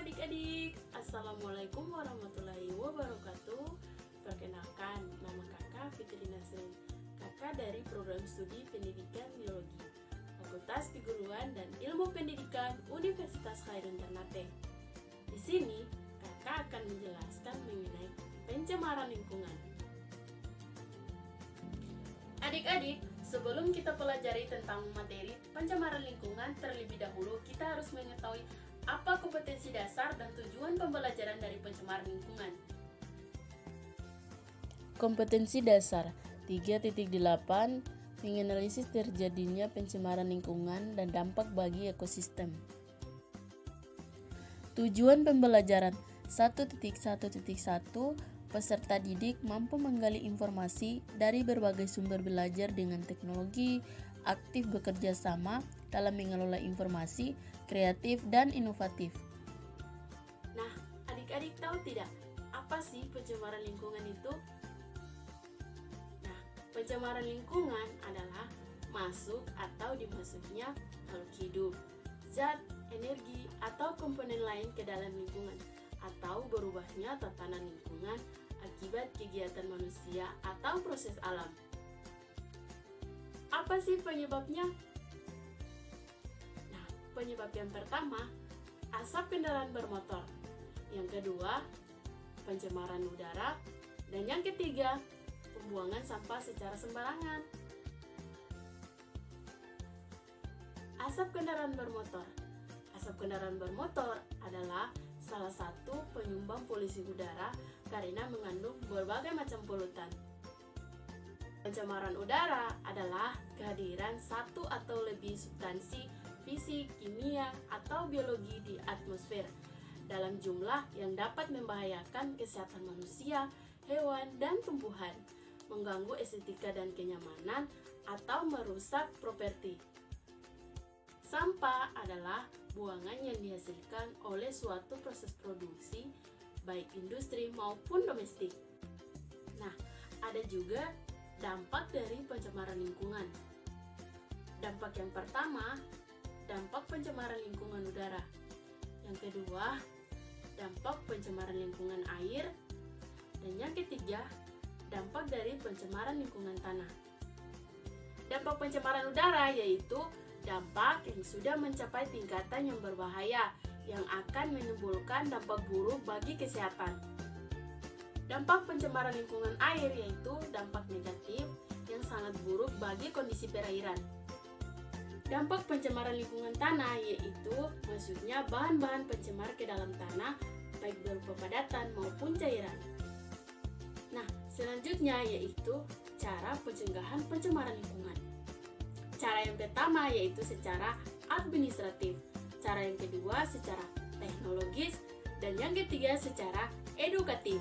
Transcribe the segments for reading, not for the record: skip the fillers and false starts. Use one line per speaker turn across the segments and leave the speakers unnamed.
adik-adik, Assalamualaikum warahmatullahi wabarakatuh. Perkenalkan, nama kakak Fitri Nasrin. Kakak dari program studi pendidikan biologi, Fakultas Keguruan dan Ilmu Pendidikan Universitas Khairun Ternate. Di sini, kakak akan menjelaskan mengenai pencemaran lingkungan. Adik-adik, sebelum kita pelajari tentang materi pencemaran lingkungan, terlebih dahulu kita harus mengetahui apa kompetensi dasar dan tujuan pembelajaran dari pencemaran lingkungan.
Kompetensi dasar 3.8 menganalisis terjadinya pencemaran lingkungan dan dampak bagi ekosistem. Tujuan pembelajaran 1.1.1 peserta didik mampu menggali informasi dari berbagai sumber belajar dengan teknologi, aktif bekerja sama dalam mengelola informasi, kreatif dan inovatif.
Nah, adik-adik tahu tidak apa sih pencemaran lingkungan itu? Nah, pencemaran lingkungan adalah masuk atau dimasuknya makhluk hidup, zat, energi, atau komponen lain ke dalam lingkungan, atau berubahnya tatanan lingkungan akibat kegiatan manusia atau proses alam. Apa sih penyebabnya? Nah, penyebab yang pertama, asap kendaraan bermotor. Yang kedua, pencemaran udara. Dan yang ketiga, pembuangan sampah secara sembarangan. Asap kendaraan bermotor. Asap kendaraan bermotor adalah salah satu penyumbang polusi udara karena mengandung berbagai macam polutan. Pencemaran udara adalah kehadiran satu atau lebih substansi fisik, kimia, atau biologi di atmosfer dalam jumlah yang dapat membahayakan kesehatan manusia, hewan, dan tumbuhan, mengganggu estetika dan kenyamanan, atau merusak properti. Sampah adalah buangan yang dihasilkan oleh suatu proses produksi, baik industri maupun domestik. Nah, ada juga dampak dari pencemaran lingkungan. Dampak yang pertama, dampak pencemaran lingkungan udara. Yang kedua, dampak pencemaran lingkungan air. Dan yang ketiga, dampak dari pencemaran lingkungan tanah. Dampak pencemaran udara yaitu dampak yang sudah mencapai tingkatan yang berbahaya yang akan menimbulkan dampak buruk bagi kesehatan. Dampak pencemaran lingkungan air yaitu dampak negatif yang sangat buruk bagi kondisi perairan. Dampak pencemaran lingkungan tanah yaitu masuknya bahan-bahan pencemar ke dalam tanah baik berupa padatan maupun cairan. Nah, selanjutnya yaitu cara pencegahan pencemaran lingkungan. Cara yang pertama yaitu secara administratif, cara yang kedua secara teknologis, dan yang ketiga secara edukatif.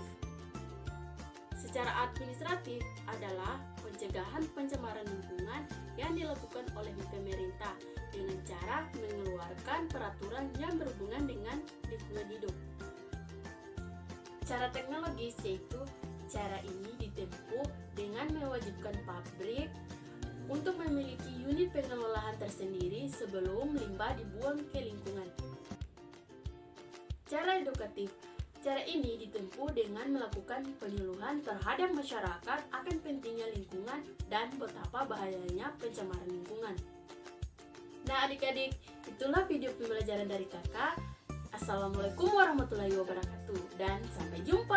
Secara administratif adalah pencegahan pencemaran lingkungan yang dilakukan oleh pemerintah dengan cara mengeluarkan peraturan yang berhubungan dengan lingkungan hidup. Cara teknologis yaitu cara ini ditempuh dengan mewajibkan pabrik untuk memiliki unit pengelolaan tersendiri sebelum limbah dibuang ke lingkungan. Cara edukatif. Cara ini ditempuh dengan melakukan penyuluhan terhadap masyarakat akan pentingnya lingkungan dan betapa bahayanya pencemaran lingkungan. Nah adik-adik, itulah video pembelajaran dari kakak. Assalamualaikum warahmatullahi wabarakatuh dan sampai jumpa.